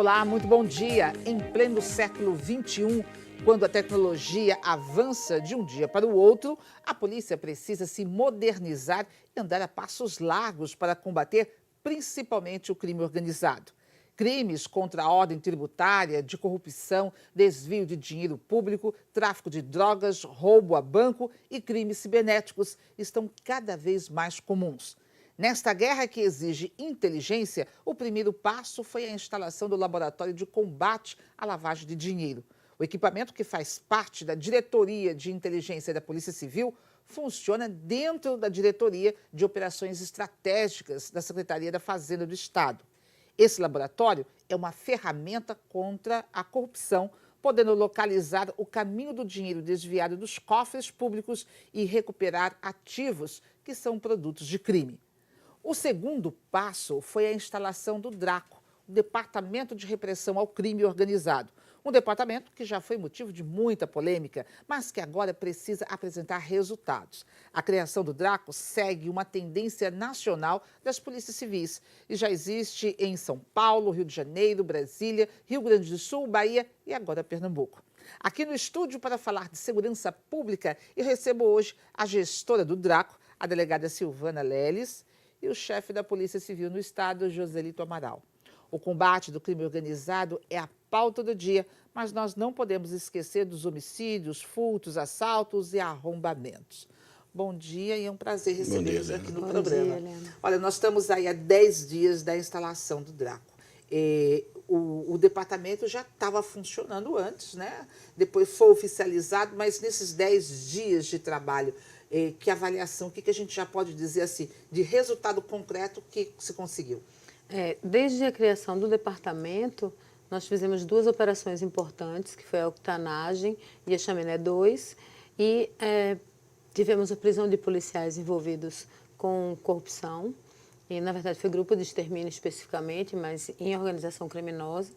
Olá, muito bom dia. Em pleno século XXI, quando a tecnologia avança de um dia para o outro, a polícia precisa se modernizar e andar a passos largos para combater principalmente o crime organizado. Crimes contra a ordem tributária, de corrupção, desvio de dinheiro público, tráfico de drogas, roubo a banco e crimes cibernéticos estão cada vez mais comuns. Nesta guerra que exige inteligência, o primeiro passo foi a instalação do Laboratório de Combate à Lavagem de Dinheiro. O equipamento, que faz parte da Diretoria de Inteligência da Polícia Civil, funciona dentro da Diretoria de Operações Estratégicas da Secretaria da Fazenda do Estado. Esse laboratório é uma ferramenta contra a corrupção, podendo localizar o caminho do dinheiro desviado dos cofres públicos e recuperar ativos que são produtos de crime. O segundo passo foi a instalação do DRACO, o Departamento de Repressão ao Crime Organizado. Um departamento que já foi motivo de muita polêmica, mas que agora precisa apresentar resultados. A criação do DRACO segue uma tendência nacional das polícias civis e já existe em São Paulo, Rio de Janeiro, Brasília, Rio Grande do Sul, Bahia e agora Pernambuco. Aqui no estúdio para falar de segurança pública, eu recebo hoje a gestora do DRACO, a delegada Silvana Leles, e o chefe da Polícia Civil no Estado, Joselito Amaral. O combate do crime organizado é a pauta do dia, mas nós não podemos esquecer dos homicídios, furtos, assaltos e arrombamentos. Bom dia e é um prazer recebê-los aqui no programa. Bom dia, Helena. Olha, nós estamos aí há 10 dias da instalação do DRACO. O departamento já estava funcionando antes, né? Depois foi oficializado, mas nesses 10 dias de trabalho, que avaliação, o que a gente já pode dizer assim, de resultado concreto que se conseguiu? Desde a criação do departamento, nós fizemos duas operações importantes, que foi a octanagem e a chaminé 2, e tivemos a prisão de policiais envolvidos com corrupção, e na verdade foi grupo de extermínio especificamente, mas em organização criminosa.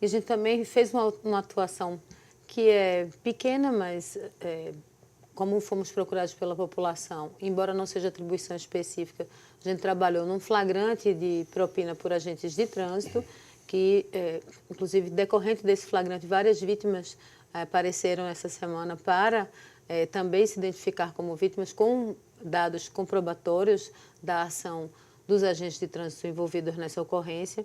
E a gente também fez uma atuação que é pequena, mas como fomos procurados pela população, embora não seja atribuição específica, a gente trabalhou num flagrante de propina por agentes de trânsito, que, inclusive, decorrente desse flagrante, várias vítimas apareceram essa semana para também se identificar como vítimas com dados comprobatórios da ação dos agentes de trânsito envolvidos nessa ocorrência.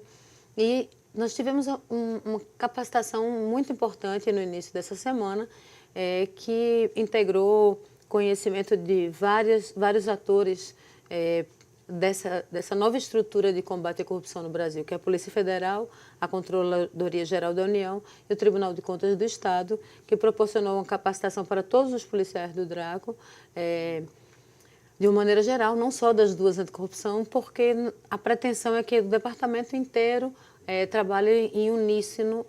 E nós tivemos uma capacitação muito importante no início dessa semana, que integrou conhecimento de vários atores dessa nova estrutura de combate à corrupção no Brasil, que é a Polícia Federal, a Controladoria Geral da União e o Tribunal de Contas do Estado, que proporcionou uma capacitação para todos os policiais do DRACO, de uma maneira geral, não só das duas anticorrupção, porque a pretensão é que o departamento inteiro trabalhe em uníssono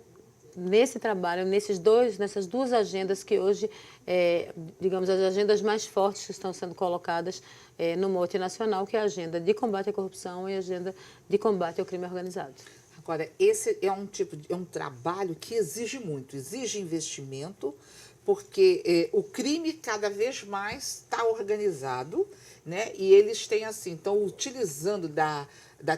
nesse trabalho, nessas duas agendas que hoje, digamos, as agendas mais fortes que estão sendo colocadas no mote nacional, que é a agenda de combate à corrupção e a agenda de combate ao crime organizado. Agora, esse é um trabalho que exige muito, exige investimento, porque o crime cada vez mais está organizado, né? E eles têm assim, estão utilizando da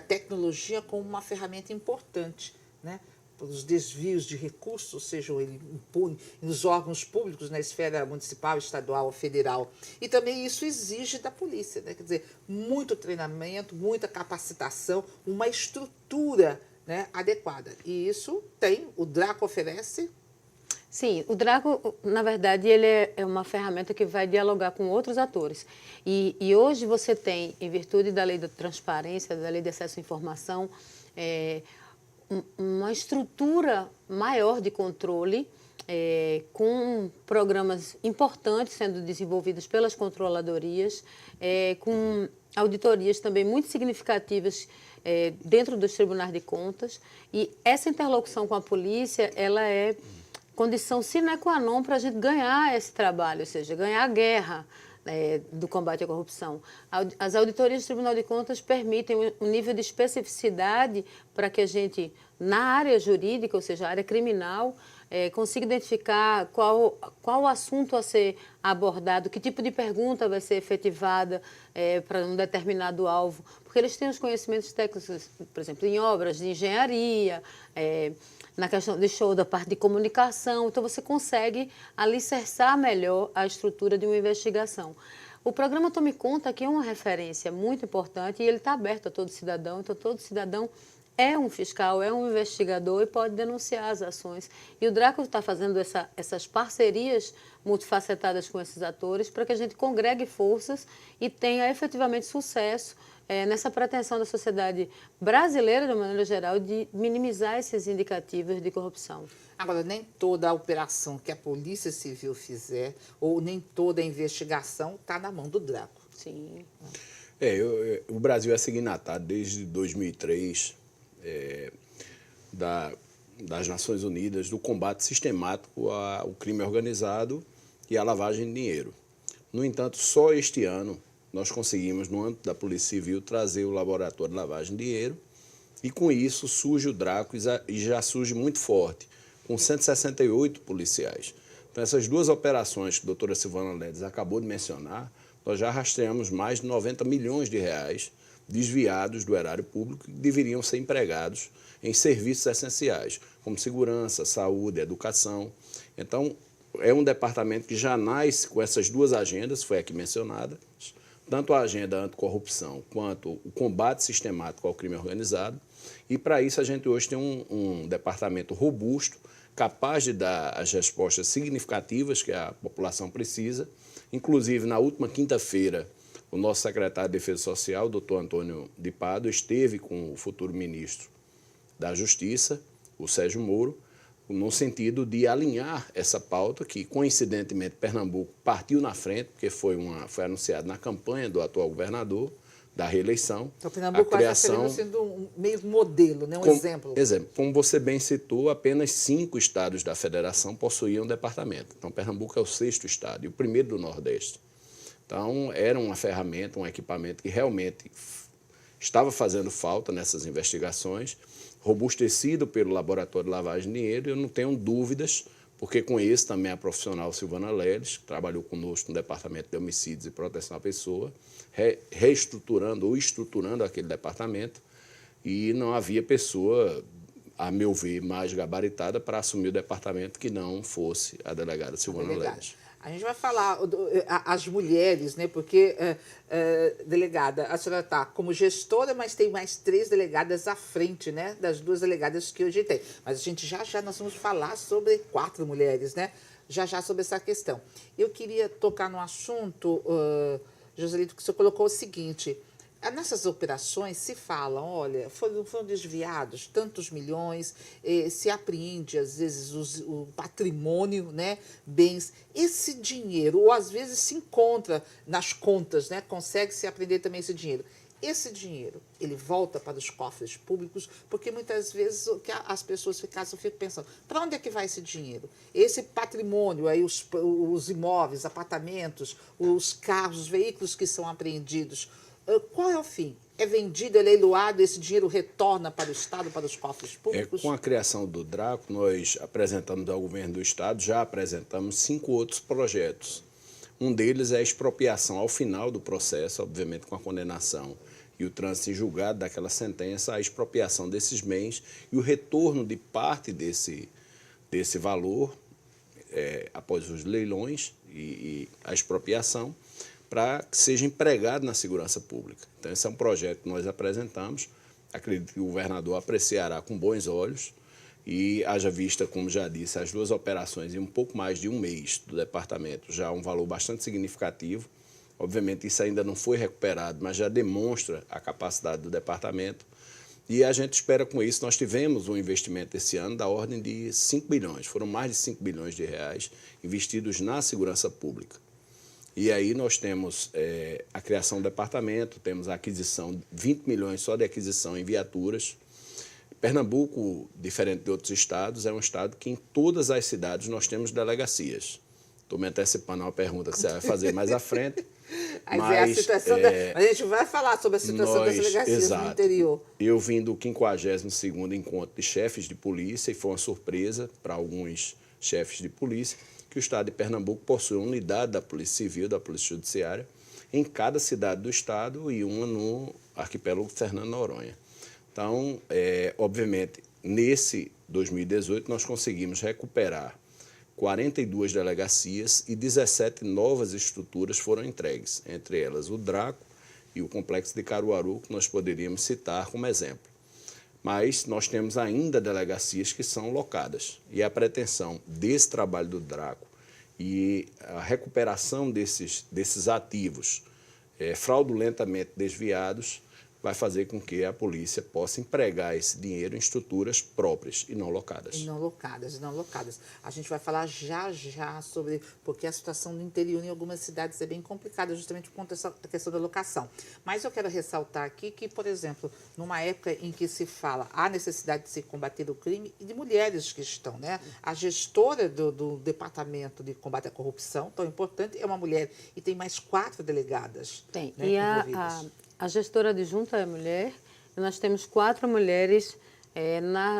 tecnologia como uma ferramenta importante, né? Os desvios de recursos, sejam ele impune nos órgãos públicos, na esfera municipal, estadual ou federal. E também isso exige da polícia, né? Quer dizer, muito treinamento, muita capacitação, uma estrutura, né, adequada. E isso o DRACO oferece? Sim, o DRACO, na verdade, ele é uma ferramenta que vai dialogar com outros atores. E hoje você tem, em virtude da lei da transparência, da lei de acesso à informação, uma estrutura maior de controle, com programas importantes sendo desenvolvidos pelas controladorias, com auditorias também muito significativas dentro dos tribunais de contas. E essa interlocução com a polícia, ela é condição sine qua non para a gente ganhar esse trabalho, ou seja, ganhar a guerra do combate à corrupção. As auditorias do Tribunal de Contas permitem um nível de especificidade para que a gente, na área jurídica, ou seja, a área criminal, consiga identificar qual o assunto a ser abordado, que tipo de pergunta vai ser efetivada para um determinado alvo, porque eles têm os conhecimentos técnicos, por exemplo, em obras de engenharia, na questão de show da parte de comunicação, então você consegue alicerçar melhor a estrutura de uma investigação. O programa Tome Conta aqui é uma referência muito importante e ele está aberto a todo cidadão, então todo cidadão é um fiscal, é um investigador e pode denunciar as ações. E o Drácula está fazendo essas parcerias multifacetadas com esses atores para que a gente congregue forças e tenha efetivamente sucesso nessa pretensão da sociedade brasileira, de uma maneira geral, de minimizar esses indicativos de corrupção. Agora, nem toda a operação que a Polícia Civil fizer, ou nem toda a investigação, está na mão do Drácula. Sim. O Brasil é signatário desde 2003 das Nações Unidas do combate sistemático ao crime organizado e à lavagem de dinheiro. No entanto, só este ano nós conseguimos, no âmbito da Polícia Civil, trazer o laboratório de lavagem de dinheiro e, com isso, surge o Draco e já surge muito forte, com 168 policiais. Então, essas duas operações que a doutora Silvana Ledes acabou de mencionar, nós já rastreamos mais de 90 milhões de reais desviados do erário público que deveriam ser empregados em serviços essenciais, como segurança, saúde, educação. Então, é um departamento que já nasce com essas duas agendas, foi aqui mencionada, tanto a agenda anticorrupção quanto o combate sistemático ao crime organizado. E, para isso, a gente hoje tem um departamento robusto, capaz de dar as respostas significativas que a população precisa. Inclusive, na última quinta-feira, o nosso secretário de Defesa Social, doutor Antônio de Pádua, esteve com o futuro ministro da Justiça, o Sérgio Moro, no sentido de alinhar essa pauta que, coincidentemente, Pernambuco partiu na frente, porque foi anunciado na campanha do atual governador, da reeleição. Então, Pernambuco está sendo um meio modelo, né? Exemplo. Como você bem citou, apenas 5 estados da federação possuíam departamento. Então, Pernambuco é o 6º estado e o primeiro do Nordeste. Então, era uma ferramenta, um equipamento que realmente estava fazendo falta nessas investigações, robustecido pelo Laboratório de Lavagem de Dinheiro, e eu não tenho dúvidas, porque conheço também a profissional Silvana Leles, que trabalhou conosco no Departamento de Homicídios e Proteção à Pessoa, reestruturando ou estruturando aquele departamento, e não havia pessoa, a meu ver, mais gabaritada para assumir o departamento que não fosse a delegada Silvana Leles. A gente vai falar as mulheres, né? Porque, delegada, a senhora está como gestora, mas tem mais 3 delegadas à frente, né? Das 2 delegadas que hoje tem. Mas a gente já nós vamos falar sobre 4 mulheres, né? Já sobre essa questão. Eu queria tocar no assunto, Joselito, que o senhor colocou o seguinte: nessas operações se fala, olha, foram desviados tantos milhões, se apreende, às vezes, o patrimônio, né, bens. Esse dinheiro, ou às vezes se encontra nas contas, né, consegue-se apreender também esse dinheiro. Esse dinheiro, ele volta para os cofres públicos, porque muitas vezes as pessoas ficam pensando, para onde é que vai esse dinheiro? Esse patrimônio, aí os imóveis, apartamentos, os carros, os veículos que são apreendidos, qual é o fim? É vendido, é leiloado, esse dinheiro retorna para o Estado, para os cofres públicos? Com a criação do Draco, nós apresentamos ao governo do Estado, já apresentamos 5 outros projetos. Um deles é a expropriação ao final do processo, obviamente com a condenação e o trânsito em julgado daquela sentença, a expropriação desses bens e o retorno de parte desse valor após os leilões e a expropriação, para que seja empregado na segurança pública. Então, esse é um projeto que nós apresentamos, acredito que o governador apreciará com bons olhos e haja vista, como já disse, as 2 operações em um pouco mais de um mês do departamento, já um valor bastante significativo. Obviamente, isso ainda não foi recuperado, mas já demonstra a capacidade do departamento e a gente espera com isso. Nós tivemos um investimento esse ano da ordem de 5 bilhões, foram mais de 5 bilhões de reais investidos na segurança pública. E aí nós temos a criação do departamento, temos a aquisição, 20 milhões só de aquisição em viaturas. Pernambuco, diferente de outros estados, é um estado que em todas as cidades nós temos delegacias. Estou me antecipando a uma pergunta que você vai fazer mais à frente. Mas é a situação Mas a gente vai falar sobre a situação das delegacias no interior. Eu vim do 52º encontro de chefes de polícia e foi uma surpresa para alguns chefes de polícia que o estado de Pernambuco possui uma unidade da Polícia Civil, da Polícia Judiciária, em cada cidade do estado e uma no arquipélago Fernando Noronha. Então, obviamente, nesse 2018 nós conseguimos recuperar 42 delegacias e 17 novas estruturas foram entregues, entre elas o Draco e o Complexo de Caruaru, que nós poderíamos citar como exemplo. Mas nós temos ainda delegacias que são locadas. E a pretensão desse trabalho do Draco e a recuperação desses ativos fraudulentamente desviados vai fazer com que a polícia possa empregar esse dinheiro em estruturas próprias e não locadas. E não locadas. A gente vai falar já sobre porque a situação no interior em algumas cidades é bem complicada, justamente por conta dessa questão da locação. Mas eu quero ressaltar aqui que, por exemplo, numa época em que se fala a necessidade de se combater o crime e de mulheres que estão, né? A gestora do Departamento de Combate à Corrupção, tão importante, é uma mulher e tem mais 4 delegadas. Tem. Né, E envolvidas. a gestora adjunta é mulher, e nós temos 4 mulheres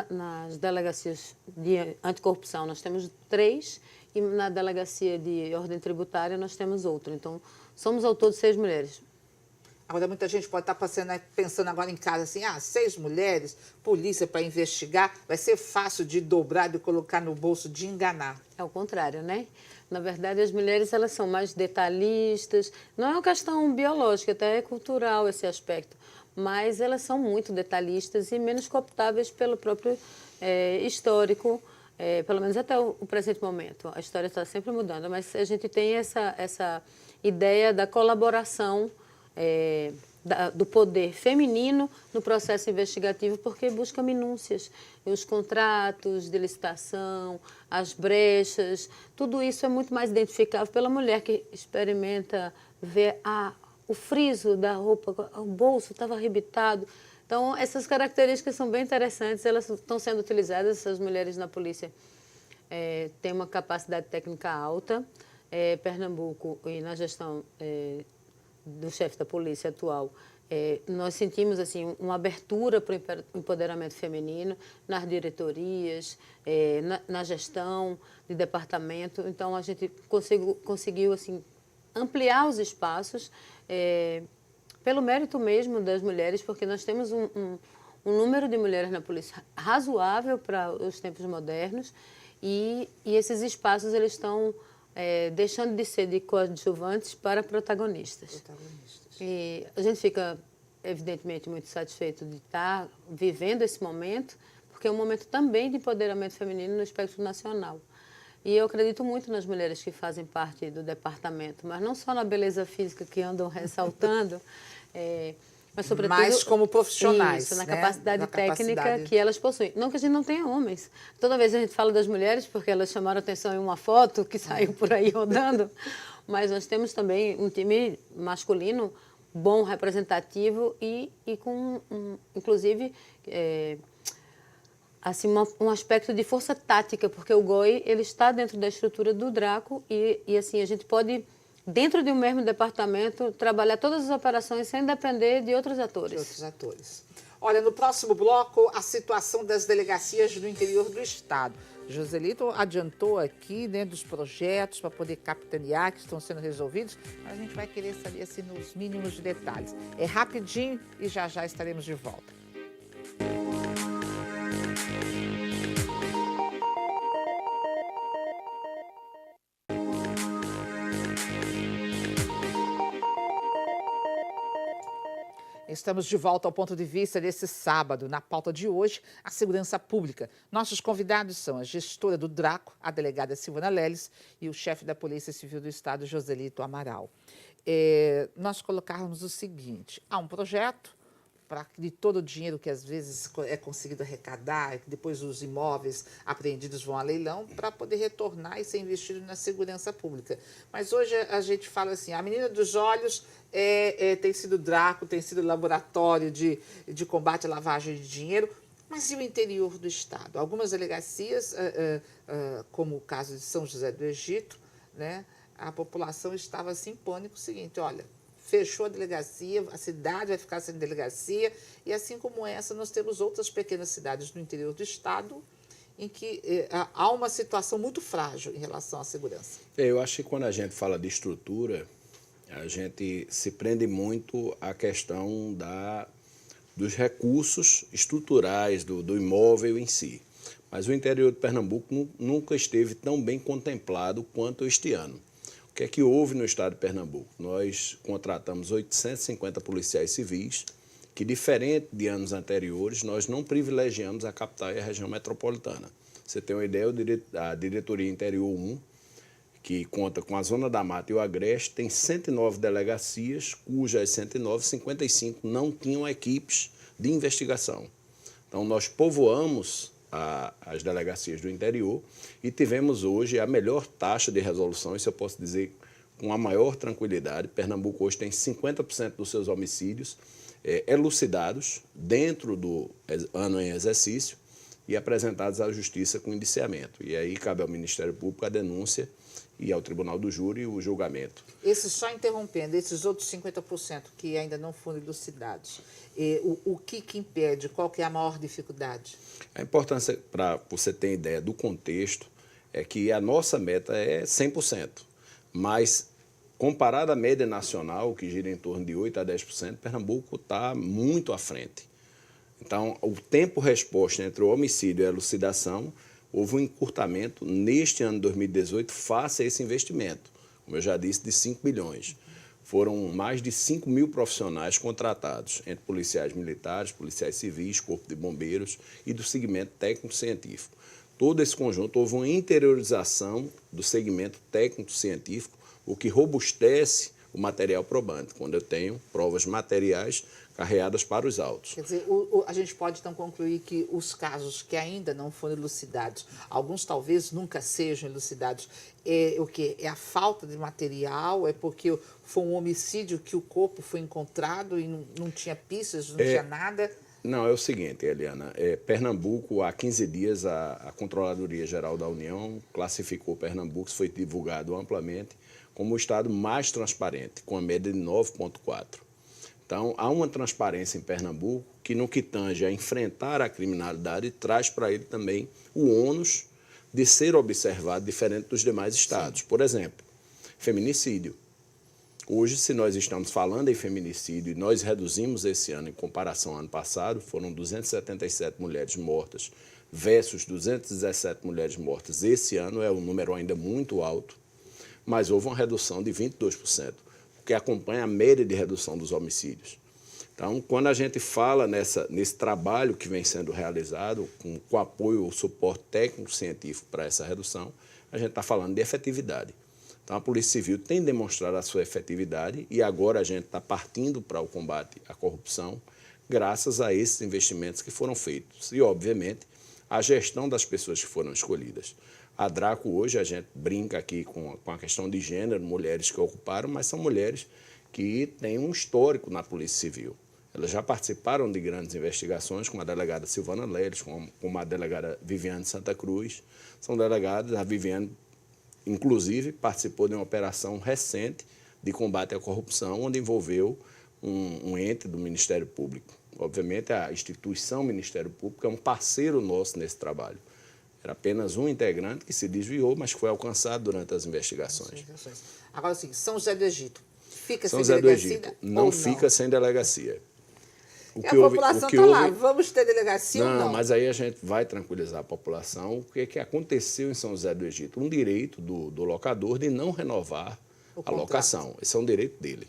nas delegacias de anticorrupção. Nós temos 3 e na delegacia de ordem tributária nós temos outra. Então, somos ao todo 6 mulheres. Agora, muita gente pode estar pensando agora em casa assim, 6 mulheres, polícia para investigar, vai ser fácil de dobrar, de colocar no bolso, de enganar. É o contrário, né? Na verdade, as mulheres elas são mais detalhistas. Não é uma questão biológica, até é cultural esse aspecto. Mas elas são muito detalhistas e menos cooptáveis pelo próprio histórico, pelo menos até o presente momento. A história está sempre mudando, mas a gente tem essa ideia da colaboração do poder feminino no processo investigativo, porque busca minúcias, os contratos de licitação, as brechas, tudo isso é muito mais identificável pela mulher que experimenta ver o friso da roupa, o bolso estava arrebitado. Então, essas características são bem interessantes, elas estão sendo utilizadas, essas mulheres na polícia têm uma capacidade técnica alta. Pernambuco, e na gestão do chefe da polícia atual, nós sentimos assim uma abertura para o empoderamento feminino nas diretorias, na gestão de departamento. Então, a gente conseguiu assim, ampliar os espaços pelo mérito mesmo das mulheres, porque nós temos um número de mulheres na polícia razoável para os tempos modernos e esses espaços eles estão deixando de ser de coadjuvantes para protagonistas. E a gente fica, evidentemente, muito satisfeito de estar vivendo esse momento, porque é um momento também de empoderamento feminino no espectro nacional. E eu acredito muito nas mulheres que fazem parte do departamento, mas não só na beleza física que andam ressaltando, mas sobretudo... Mas como profissionais, isso, na né? capacidade técnica que elas possuem. Não que a gente não tenha homens. Toda vez a gente fala das mulheres porque elas chamaram atenção em uma foto que saiu por aí rodando, mas nós temos também um time masculino bom, representativo e com, inclusive, assim, um aspecto de força tática, porque o GOI ele está dentro da estrutura do Draco e assim, a gente pode, dentro de um mesmo departamento, trabalhar todas as operações sem depender de outros atores. Olha, no próximo bloco, a situação das delegacias do interior do estado. Joselito adiantou aqui, né, dos projetos para poder capitanear que estão sendo resolvidos, mas a gente vai querer saber assim, nos mínimos detalhes. É rapidinho e já estaremos de volta. Estamos de volta ao ponto de vista desse sábado. Na pauta de hoje, a segurança pública. Nossos convidados são a gestora do Draco, a delegada Silvana Leles, e o chefe da Polícia Civil do Estado, Joselito Amaral. Nós colocarmos o seguinte, há um projeto para de todo o dinheiro que às vezes é conseguido arrecadar, que depois os imóveis apreendidos vão a leilão, para poder retornar e ser investido na segurança pública. Mas hoje a gente fala assim, a menina dos olhos tem sido Draco, tem sido laboratório de combate à lavagem de dinheiro, mas e o interior do estado? Algumas delegacias, como o caso de São José do Egito, né, a população estava assim, em pânico, o seguinte, olha, fechou a delegacia, a cidade vai ficar sem delegacia, e assim como essa, nós temos outras pequenas cidades no interior do estado em que há uma situação muito frágil em relação à segurança. Eu acho que quando a gente fala de estrutura, a gente se prende muito à questão dos recursos estruturais do imóvel em si. Mas o interior de Pernambuco nunca esteve tão bem contemplado quanto este ano. O que é que houve no estado de Pernambuco? Nós contratamos 850 policiais civis, que, diferente de anos anteriores, nós não privilegiamos a capital e a região metropolitana. Você tem uma ideia, a Diretoria Interior 1, que conta com a Zona da Mata e o Agreste, tem 109 delegacias, cujas 109, 55 não tinham equipes de investigação. Então, nós povoamos as delegacias do interior e tivemos hoje a melhor taxa de resolução, isso eu posso dizer com a maior tranquilidade. Pernambuco hoje tem 50% dos seus homicídios elucidados dentro do ano em exercício e apresentados à Justiça com indiciamento. E aí cabe ao Ministério Público a denúncia e ao Tribunal do Júri o julgamento. Só interrompendo, esses outros 50% que ainda não foram elucidados, o que impede? Qual que é a maior dificuldade? A importância, para você ter ideia do contexto, é que a nossa meta é 100%, mas comparado à média nacional, que gira em torno de 8% a 10%, Pernambuco está muito à frente. Então, o tempo-resposta entre o homicídio e a elucidação, houve um encurtamento neste ano de 2018 face a esse investimento, como eu já disse, de 5 bilhões. Foram mais de 5 mil profissionais contratados, entre policiais militares, policiais civis, corpo de bombeiros e do segmento técnico-científico. Todo esse conjunto, houve uma interiorização do segmento técnico-científico, o que robustece o material probante, quando eu tenho provas materiais carreadas para os autos. Quer dizer, a gente pode então concluir que os casos que ainda não foram elucidados, alguns talvez nunca sejam elucidados, o quê? É a falta de material? É porque foi um homicídio que o corpo foi encontrado e não tinha pistas, não tinha nada? Não, é o seguinte, Eliana, Pernambuco, há 15 dias, a Controladoria Geral da União classificou Pernambuco, isso foi divulgado amplamente, como o estado mais transparente, com a média de 9,4. Então, há uma transparência em Pernambuco que, no que tange a enfrentar a criminalidade, traz para ele também o ônus de ser observado diferente dos demais estados. Sim. Por exemplo, feminicídio. Hoje, se nós estamos falando em feminicídio e nós reduzimos esse ano em comparação ao ano passado, foram 277 mulheres mortas versus 217 mulheres mortas. Esse ano é um número ainda muito alto, mas houve uma redução de 22%. Que acompanha a média de redução dos homicídios. Então, quando a gente fala nesse trabalho que vem sendo realizado, com apoio ou suporte técnico-científico para essa redução, a gente está falando de efetividade. Então, a Polícia Civil tem demonstrado a sua efetividade e agora a gente está partindo para o combate à corrupção graças a esses investimentos que foram feitos e, obviamente, a gestão das pessoas que foram escolhidas. A Draco hoje, a gente brinca aqui com a questão de gênero, mulheres que ocuparam, mas são mulheres que têm um histórico na Polícia Civil. Elas já participaram de grandes investigações, como a delegada Silvana Leles, como a delegada Viviane Santa Cruz. São delegadas, a Viviane, inclusive, participou de uma operação recente de combate à corrupção, onde envolveu um ente do Ministério Público. Obviamente, a instituição Ministério Público é um parceiro nosso nesse trabalho. Era apenas um integrante que se desviou, mas foi alcançado durante as investigações. Agora, sim, São José do Egito fica sem delegacia? São José do Egito não fica sem delegacia. A população está lá, vamos ter delegacia ou não? Não, mas aí a gente vai tranquilizar a população. O que aconteceu em São José do Egito? Um direito do locador de não renovar a locação. Esse é um direito dele.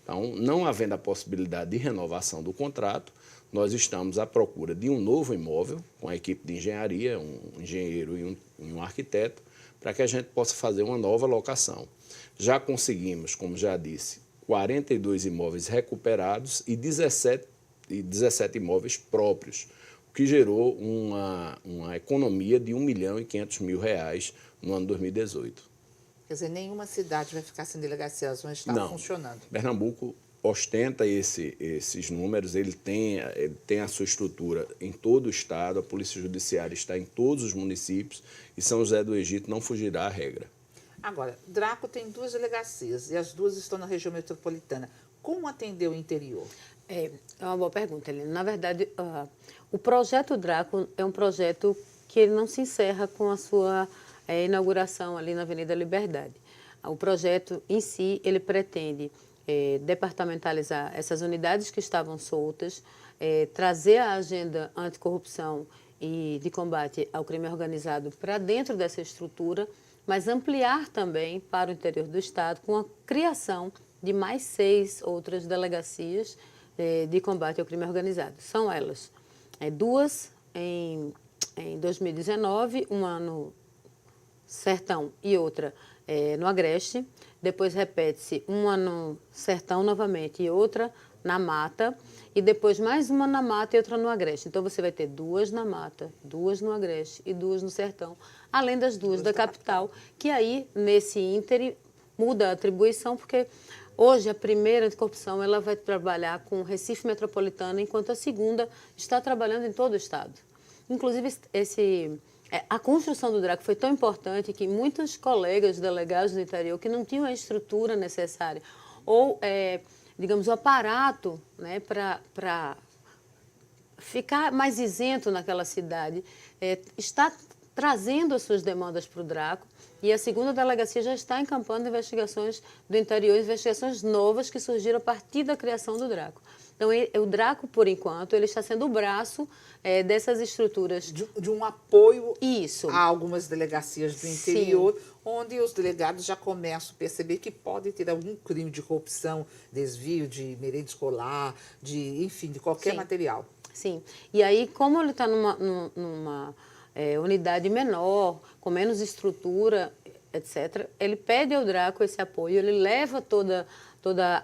Então, não havendo a possibilidade de renovação do contrato, nós estamos à procura de um novo imóvel, com a equipe de engenharia, um engenheiro e um arquiteto, para que a gente possa fazer uma nova locação. Já conseguimos, como já disse, 42 imóveis recuperados e 17 imóveis próprios, o que gerou uma economia de R$ 1.500.000 no ano 2018. Quer dizer, nenhuma cidade vai ficar sem delegacia, elas vão estar funcionando. Pernambuco ostenta esses números, ele tem a sua estrutura em todo o estado, a Polícia Judiciária está em todos os municípios e São José do Egito não fugirá à regra. Agora, Draco tem 2 delegacias e as 2 estão na região metropolitana. Como atender o interior? É uma boa pergunta, Helena. Na verdade, o projeto Draco é um projeto que ele não se encerra com a sua inauguração ali na Avenida Liberdade. O projeto em si, ele pretende departamentalizar essas unidades que estavam soltas, trazer a agenda anticorrupção e de combate ao crime organizado para dentro dessa estrutura, mas ampliar também para o interior do Estado com a criação de mais 6 outras delegacias de combate ao crime organizado. São elas 2 em 2019, uma no Sertão e outra no Agreste. Depois repete-se uma no Sertão novamente e outra na Mata. E depois mais uma na Mata e outra no Agreste. Então você vai ter 2 na Mata, 2 no Agreste e 2 no Sertão. Além das 2 da capital, que aí, nesse ínterim, muda a atribuição, porque hoje a primeira anticorrupção ela vai trabalhar com o Recife Metropolitano, enquanto a segunda está trabalhando em todo o Estado. Inclusive, a construção do Draco foi tão importante que muitos colegas delegados do interior que não tinham a estrutura necessária ou, digamos, o aparato, né, para ficar mais isento naquela cidade, está trazendo as suas demandas para o Draco. E a segunda delegacia já está encampando investigações do interior, investigações novas que surgiram a partir da criação do Draco. Então, o Draco, por enquanto, ele está sendo o braço dessas estruturas. De um apoio Isso. a algumas delegacias do interior, sim, onde os delegados já começam a perceber que pode ter algum crime de corrupção, desvio de merenda escolar, enfim, de qualquer, sim, material. Sim. E aí, como ele está numa unidade menor, com menos estrutura, etc., ele pede ao Draco esse apoio, ele leva toda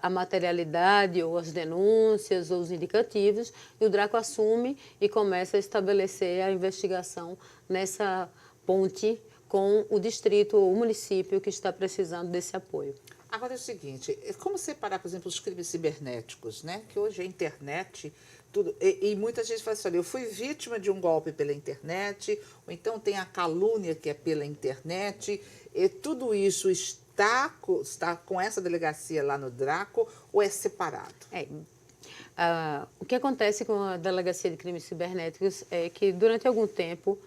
a materialidade, ou as denúncias, ou os indicativos, e o Draco assume e começa a estabelecer a investigação nessa ponte com o distrito ou o município que está precisando desse apoio. Agora é o seguinte, como separar, por exemplo, os crimes cibernéticos, né? Que hoje a internet, tudo, e muita gente fala assim, olha, eu fui vítima de um golpe pela internet, ou então tem a calúnia que é pela internet, e tudo isso está com essa delegacia lá no Draco ou é separado? O que acontece com a Delegacia de Crimes Cibernéticos é que, durante algum tempo,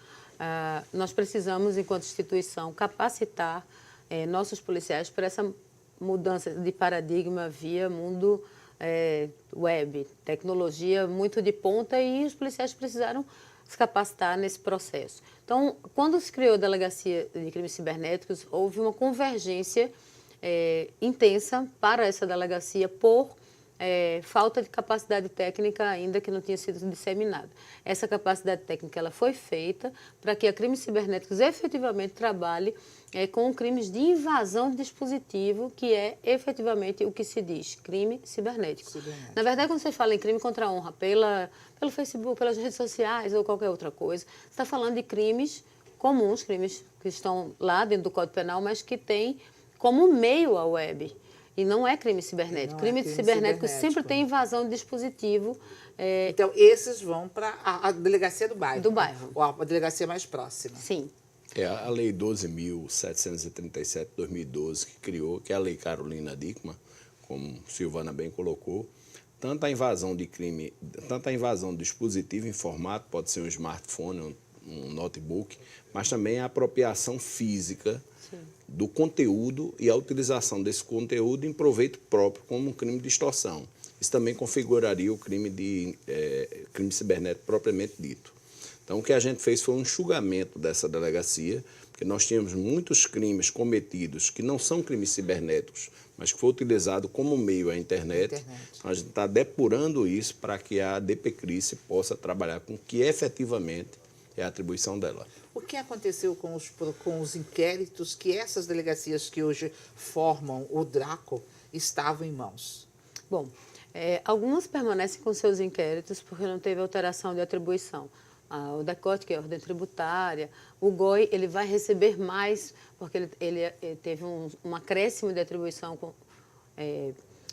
nós precisamos, enquanto instituição, capacitar nossos policiais para essa mudança de paradigma via mundo web, tecnologia muito de ponta, e os policiais precisaram se capacitar nesse processo. Então, quando se criou a Delegacia de Crimes Cibernéticos, houve uma convergência intensa para essa delegacia por falta de capacidade técnica ainda que não tinha sido disseminada. Essa capacidade técnica ela foi feita para que a Crimes Cibernéticos efetivamente trabalhe com crimes de invasão de dispositivo, que é efetivamente o que se diz, crime cibernético. Na verdade, quando você fala em crime contra a honra pelo Facebook, pelas redes sociais ou qualquer outra coisa, você está falando de crimes comuns, crimes que estão lá dentro do Código Penal, mas que têm como meio a web. E não é crime cibernético. Crime cibernético sempre tem invasão de dispositivo. Então, esses vão para a delegacia do bairro. Do bairro. Ou a delegacia mais próxima. Sim. A Lei 12.737 de 2012, que criou, que é a Lei Carolina Dickmann, como Silvana bem colocou, tanto a invasão de dispositivo em formato, pode ser um smartphone, um notebook, mas também a apropriação física, sim, do conteúdo e a utilização desse conteúdo em proveito próprio, como um crime de extorsão. Isso também configuraria o crime cibernético propriamente dito. Então, o que a gente fez foi um enxugamento dessa delegacia, porque nós tínhamos muitos crimes cometidos que não são crimes cibernéticos, mas que foi utilizado como meio à internet. Então, a gente está depurando isso para que a DPCRIS possa trabalhar com o que efetivamente é a atribuição dela. O que aconteceu com os inquéritos que essas delegacias que hoje formam o Draco estavam em mãos? Bom, algumas permanecem com seus inquéritos porque não teve alteração de atribuição. O DECOT, que é a ordem tributária, o GOI, ele vai receber mais porque ele teve um acréscimo de atribuição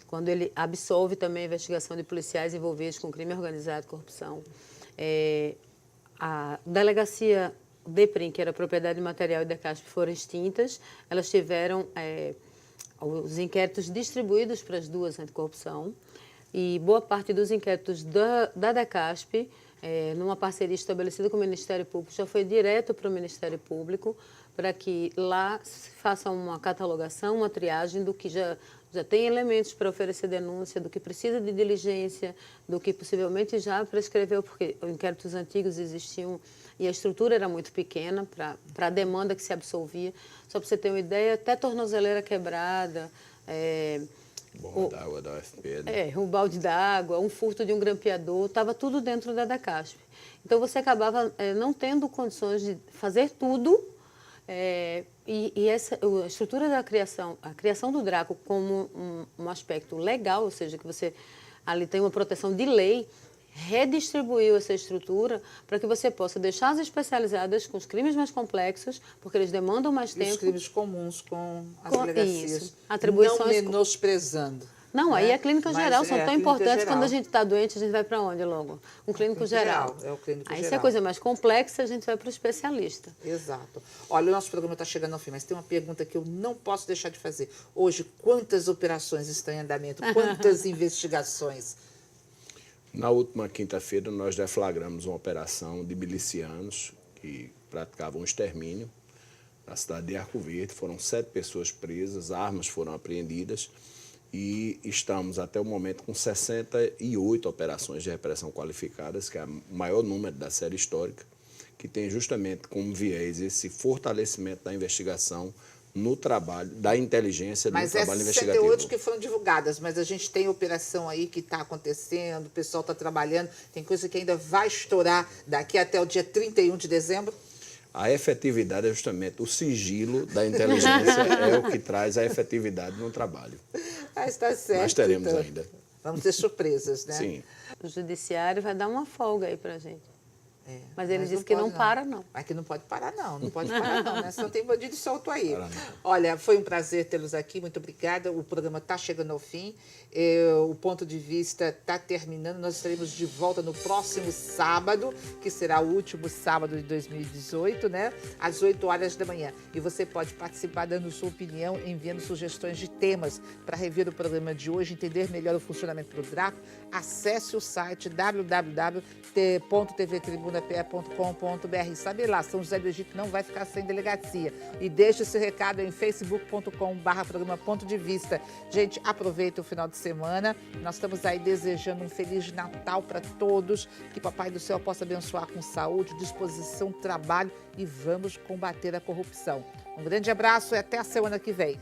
quando ele absolve também a investigação de policiais envolvidos com crime organizado e corrupção. A Delegacia DEPRIM, que era Propriedade Material, e DECASP foram extintas, elas tiveram os inquéritos distribuídos para as duas anticorrupção e boa parte dos inquéritos da DECASP, numa parceria estabelecida com o Ministério Público, já foi direto para o Ministério Público para que lá se faça uma catalogação, uma triagem do que já tem elementos para oferecer denúncia, do que precisa de diligência, do que possivelmente já prescreveu, porque inquéritos antigos existiam e a estrutura era muito pequena para a demanda que se absolvia. Só para você ter uma ideia, até tornozeleira quebrada, Bomba d'água da UFP. Né? Um balde d'água, um furto de um grampeador, estava tudo dentro da DECASP. Então você acabava não tendo condições de fazer tudo. E a estrutura da criação, a criação do DRACO como um aspecto legal, ou seja, que você ali tem uma proteção de lei, redistribuiu essa estrutura para que você possa deixar as especializadas com os crimes mais complexos, porque eles demandam mais tempo. Os crimes comuns com as delegacias. Isso. Atribuições não menosprezando. Não, né? aí a clínica geral são tão importantes. Geral. Quando a gente está doente, a gente vai para onde logo? Um clínico geral. É o clínico aí geral. se a coisa é mais complexa, a gente vai para o especialista. Exato. Olha, o nosso programa está chegando ao fim, mas tem uma pergunta que eu não posso deixar de fazer. Hoje, quantas operações estão em andamento? Quantas investigações? Na última quinta-feira, nós deflagramos uma operação de milicianos que praticavam um extermínio na cidade de Arco Verde. Foram 7 pessoas presas, armas foram apreendidas e estamos, até o momento, com 68 operações de repressão qualificadas, que é o maior número da série histórica, que tem justamente como viés esse fortalecimento da investigação no trabalho, da inteligência, do trabalho investigativo. Mas 68 que foram divulgadas, mas a gente tem operação aí que está acontecendo, o pessoal está trabalhando, tem coisa que ainda vai estourar daqui até o dia 31 de dezembro? A efetividade é justamente o sigilo da inteligência, é o que traz a efetividade no trabalho. Ah, está certo. Nós teremos então. ainda. Vamos ter surpresas, né? Sim. O judiciário vai dar uma folga aí para a gente. Mas ele disse não que pode, não para, não. Mas que não pode parar, não. Não pode parar, não, né? Senão tem bandido solto aí. Para não. Olha, foi um prazer tê-los aqui. Muito obrigada. O programa está chegando ao fim. O Ponto de Vista está terminando. Nós estaremos de volta no próximo sábado, que será o último sábado de 2018, né? Às 8 horas da manhã. E você pode participar dando sua opinião, enviando sugestões de temas para rever o programa de hoje, entender melhor o funcionamento do DRACO. Acesse o site www.tvtribuna.pe.com.br. Sabe lá, São José do Egito não vai ficar sem delegacia. E deixe esse recado em facebook.com/programa Ponto de Vista. Gente, aproveita o final de semana. Nós estamos aí desejando um Feliz Natal para todos. Que Papai do Céu possa abençoar com saúde, disposição, trabalho e vamos combater a corrupção. Um grande abraço e até a semana que vem.